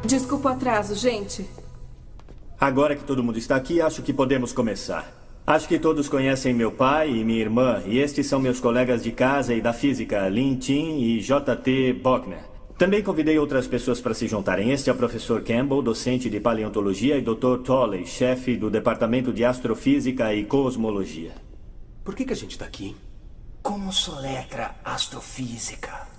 Desculpa o atraso, gente. Agora que todo mundo está aqui, acho que podemos começar. Acho que todos conhecem meu pai e minha irmã, e estes são meus colegas de casa e da física, Lin Chin e J.T. Bockner. Também convidei outras pessoas para se juntarem. Este é o professor Campbell, docente de paleontologia, e Dr. Tolley, chefe do departamento de astrofísica e cosmologia. Por que a gente está aqui? Como soletra astrofísica?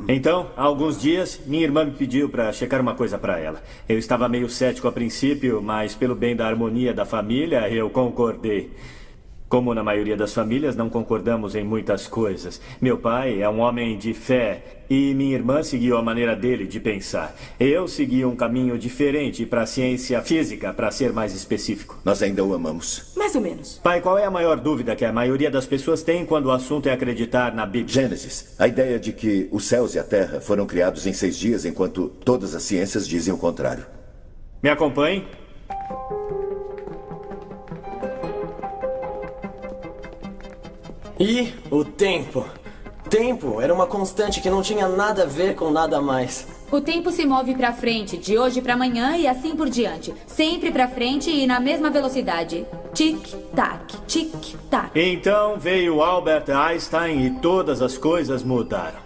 Então, há alguns dias, minha irmã me pediu para checar uma coisa para ela. Eu estava meio cético a princípio, mas pelo bem da harmonia da família, eu concordei. Como na maioria das famílias, não concordamos em muitas coisas. Meu pai é um homem de fé e minha irmã seguiu a maneira dele de pensar. Eu segui um caminho diferente para a ciência física, para ser mais específico. Nós ainda o amamos. Mais ou menos. Pai, qual é a maior dúvida que a maioria das pessoas tem quando o assunto é acreditar na Bíblia? Gênesis. A ideia de que os céus e a terra foram criados em 6 dias, enquanto todas as ciências dizem o contrário. Me acompanhe. E o tempo. Tempo era uma constante que não tinha nada a ver com nada mais. O tempo se move pra frente, de hoje pra amanhã e assim por diante. Sempre pra frente e na mesma velocidade. Tic-tac, tic-tac. Então veio Albert Einstein e todas as coisas mudaram.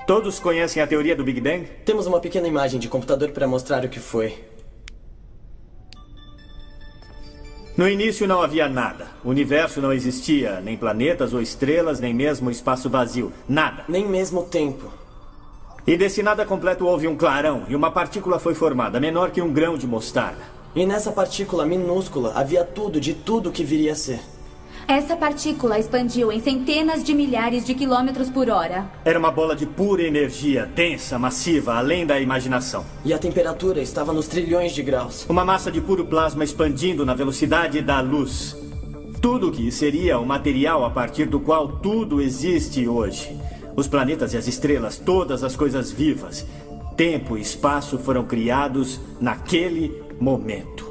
Todos conhecem a teoria do Big Bang? Temos uma pequena imagem de computador para mostrar o que foi. No início não havia nada. O universo não existia, nem planetas ou estrelas, nem mesmo espaço vazio. Nada. Nem mesmo tempo. E desse nada completo houve um clarão e uma partícula foi formada, menor que um grão de mostarda. E nessa partícula minúscula havia tudo de tudo que viria a ser. Essa partícula expandiu em centenas de milhares de quilômetros por hora. Era uma bola de pura energia, densa, massiva, além da imaginação. E a temperatura estava nos trilhões de graus. Uma massa de puro plasma expandindo na velocidade da luz. Tudo que seria o material a partir do qual tudo existe hoje. Os planetas e as estrelas, todas as coisas vivas. Tempo e espaço foram criados naquele momento.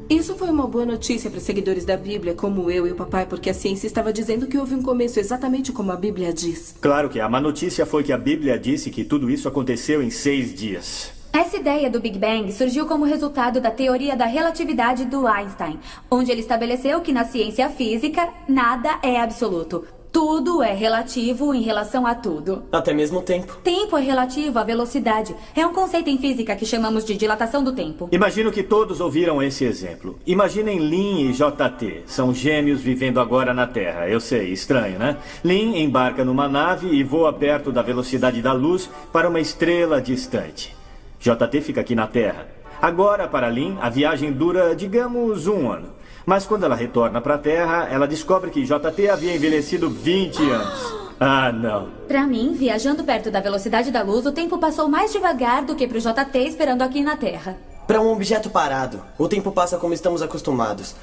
Isso foi uma boa notícia para os seguidores da Bíblia, como eu e o papai, porque a ciência estava dizendo que houve um começo exatamente como a Bíblia diz. Claro que a má notícia foi que a Bíblia disse que tudo isso aconteceu em 6 dias. Essa ideia do Big Bang surgiu como resultado da teoria da relatividade do Einstein, onde ele estabeleceu que na ciência física nada é absoluto. Tudo é relativo em relação a tudo. Até mesmo o tempo. Tempo é relativo à velocidade. É um conceito em física que chamamos de dilatação do tempo. Imagino que todos ouviram esse exemplo. Imaginem Lin e JT. São gêmeos vivendo agora na Terra. Eu sei, estranho, né? Lin embarca numa nave e voa perto da velocidade da luz para uma estrela distante. JT fica aqui na Terra. Agora, para Lin, a viagem dura, digamos, 1 ano. Mas quando ela retorna para a Terra, ela descobre que JT havia envelhecido 20 anos. Ah, não. Para mim, viajando perto da velocidade da luz, o tempo passou mais devagar do que para o JT esperando aqui na Terra. Para um objeto parado, o tempo passa como estamos acostumados.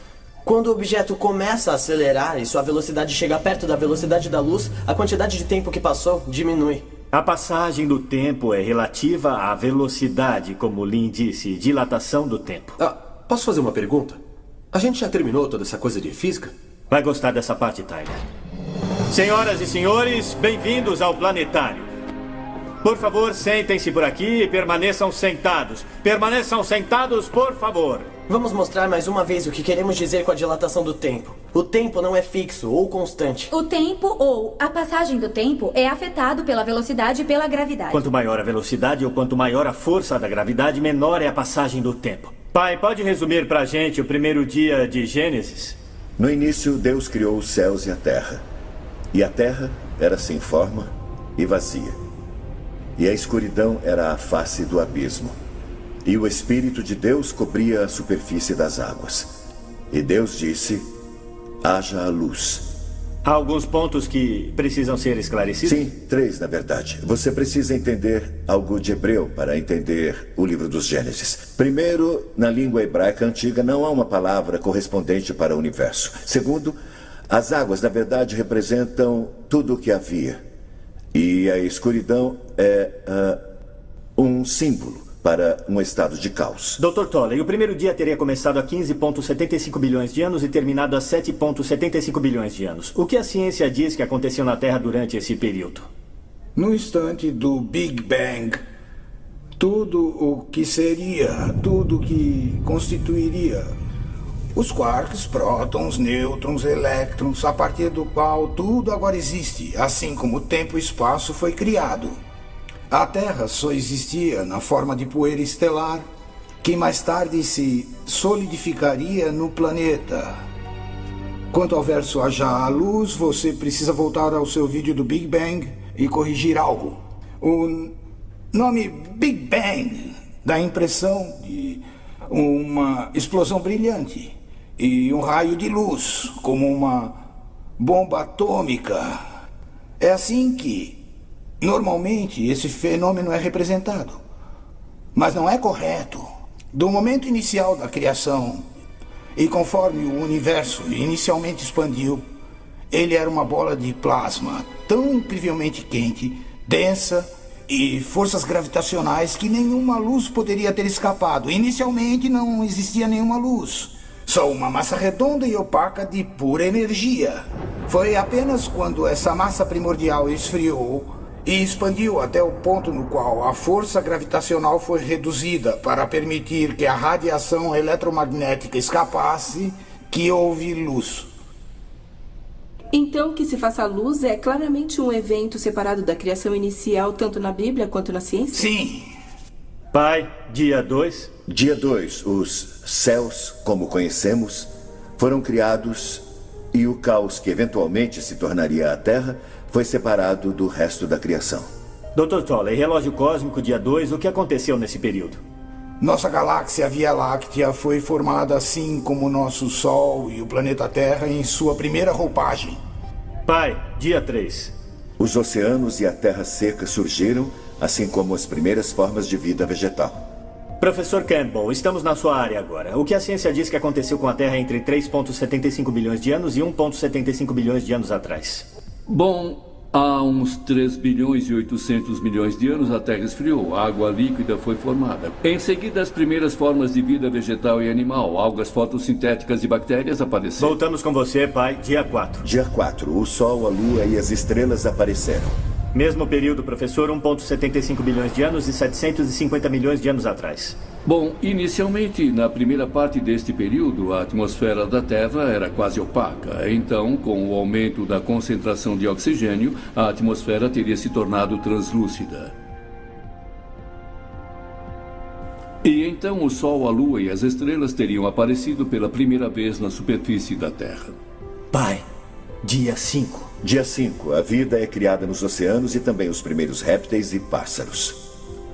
Quando o objeto começa a acelerar e sua velocidade chega perto da velocidade da luz, a quantidade de tempo que passou diminui. A passagem do tempo é relativa à velocidade, como Lin disse, dilatação do tempo. Posso fazer uma pergunta? A gente já terminou toda essa coisa de física? Vai gostar dessa parte, Tyler. Senhoras e senhores, bem-vindos ao planetário. Por favor, sentem-se por aqui e permaneçam sentados. Permaneçam sentados, por favor. Vamos mostrar mais uma vez o que queremos dizer com a dilatação do tempo. O tempo não é fixo ou constante. O tempo ou a passagem do tempo é afetado pela velocidade e pela gravidade. Quanto maior a velocidade ou quanto maior a força da gravidade, menor é a passagem do tempo. Pai, pode resumir pra gente o primeiro dia de Gênesis? No início, Deus criou os céus e a terra. E a terra era sem forma e vazia. E a escuridão era a face do abismo. E o Espírito de Deus cobria a superfície das águas. E Deus disse: haja a luz. Há alguns pontos que precisam ser esclarecidos? Sim, 3, na verdade. Você precisa entender algo de hebreu para entender o livro dos Gênesis. Primeiro, na língua hebraica antiga não há uma palavra correspondente para o universo. Segundo, as águas, na verdade, representam tudo o que havia. E a escuridão é um símbolo para um estado de caos. Dr. Tolley, o primeiro dia teria começado há 15,75 bilhões de anos e terminado há 7,75 bilhões de anos. O que a ciência diz que aconteceu na Terra durante esse período? No instante do Big Bang, tudo o que seria, tudo que constituiria os quarks, prótons, nêutrons, elétrons, a partir do qual tudo agora existe, assim como o tempo e o espaço foi criado. A Terra só existia na forma de poeira estelar, que mais tarde se solidificaria no planeta. Quanto ao verso haja a luz, você precisa voltar ao seu vídeo do Big Bang e corrigir algo. O nome Big Bang dá a impressão de uma explosão brilhante e um raio de luz, como uma bomba atômica. É assim que, normalmente, esse fenômeno é representado. Mas não é correto. Do momento inicial da criação, e conforme o universo inicialmente expandiu, ele era uma bola de plasma tão incrivelmente quente, densa e forças gravitacionais que nenhuma luz poderia ter escapado. Inicialmente não existia nenhuma luz, só uma massa redonda e opaca de pura energia. Foi apenas quando essa massa primordial esfriou e expandiu até o ponto no qual a força gravitacional foi reduzida para permitir que a radiação eletromagnética escapasse, que houve luz. Então, que se faça luz é claramente um evento separado da criação inicial, tanto na Bíblia quanto na ciência? Sim. Pai, dia 2. Dia 2, os céus, como conhecemos, foram criados e o caos que eventualmente se tornaria a Terra foi separado do resto da criação. Dr. Tolley, relógio cósmico, dia 2, o que aconteceu nesse período? Nossa galáxia Via Láctea foi formada assim como o nosso Sol e o planeta Terra em sua primeira roupagem. Pai, dia 3. Os oceanos e a terra seca surgiram, assim como as primeiras formas de vida vegetal. Professor Campbell, estamos na sua área agora. O que a ciência diz que aconteceu com a Terra entre 3,75 bilhões de anos e 1,75 bilhões de anos atrás? Bom, há uns 3 bilhões e 800 milhões de anos a Terra esfriou, a água líquida foi formada. Em seguida, as primeiras formas de vida vegetal e animal, algas fotossintéticas e bactérias apareceram. Voltamos com você, pai, dia 4. Dia 4, o Sol, a Lua e as estrelas apareceram. Mesmo período, professor, 1,75 bilhões de anos e 750 milhões de anos atrás. Bom, inicialmente, na primeira parte deste período, a atmosfera da Terra era quase opaca. Então, com o aumento da concentração de oxigênio, a atmosfera teria se tornado translúcida. E então o Sol, a Lua e as estrelas teriam aparecido pela primeira vez na superfície da Terra. Pai, dia 5. Dia 5, a vida é criada nos oceanos e também os primeiros répteis e pássaros.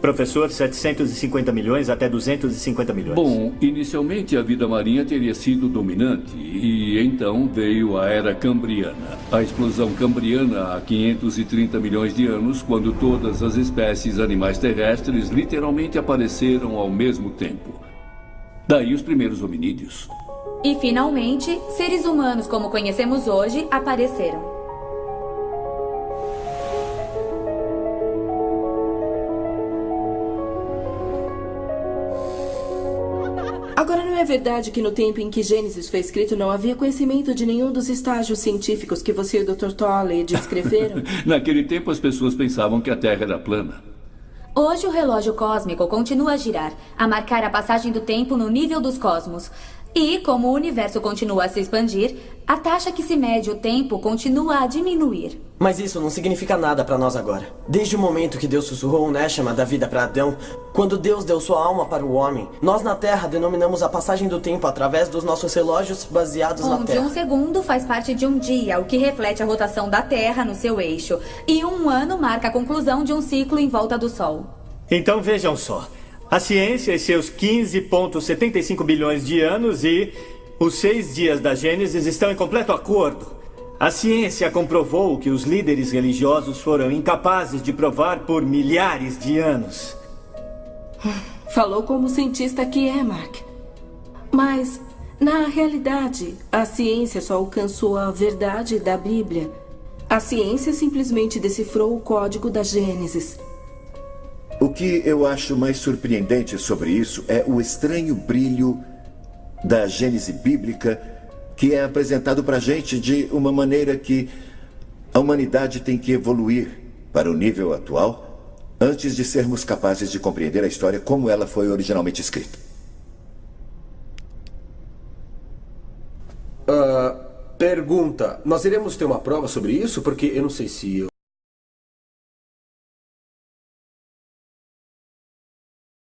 Professor, 750 milhões até 250 milhões. Bom, inicialmente a vida marinha teria sido dominante e então veio a Era Cambriana. A explosão cambriana há 530 milhões de anos, quando todas as espécies animais terrestres literalmente apareceram ao mesmo tempo. Daí os primeiros hominídeos. E, finalmente, seres humanos como conhecemos hoje apareceram. Agora, não é verdade que no tempo em que Gênesis foi escrito não havia conhecimento de nenhum dos estágios científicos que você e o Dr. Tolley descreveram? Naquele tempo, as pessoas pensavam que a Terra era plana. Hoje, o relógio cósmico continua a girar, a marcar a passagem do tempo no nível dos cosmos. E, como o universo continua a se expandir, a taxa que se mede o tempo continua a diminuir. Mas isso não significa nada para nós agora. Desde o momento que Deus sussurrou o Neshama da vida para Adão, quando Deus deu sua alma para o homem, nós na Terra denominamos a passagem do tempo através dos nossos relógios baseados na Terra. Onde um segundo faz parte de um dia, o que reflete a rotação da Terra no seu eixo. E um ano marca a conclusão de um ciclo em volta do Sol. Então vejam só. A ciência e seus 15,75 bilhões de anos e os 6 dias da Gênesis estão em completo acordo. A ciência comprovou que os líderes religiosos foram incapazes de provar por milhares de anos. Falou como cientista que é, Mark. Mas, na realidade, a ciência só alcançou a verdade da Bíblia. A ciência simplesmente decifrou o código da Gênesis. O que eu acho mais surpreendente sobre isso é o estranho brilho da Gênese bíblica que é apresentado para a gente de uma maneira que a humanidade tem que evoluir para o nível atual antes de sermos capazes de compreender a história como ela foi originalmente escrita. Pergunta. Nós iremos ter uma prova sobre isso? Porque eu não sei se eu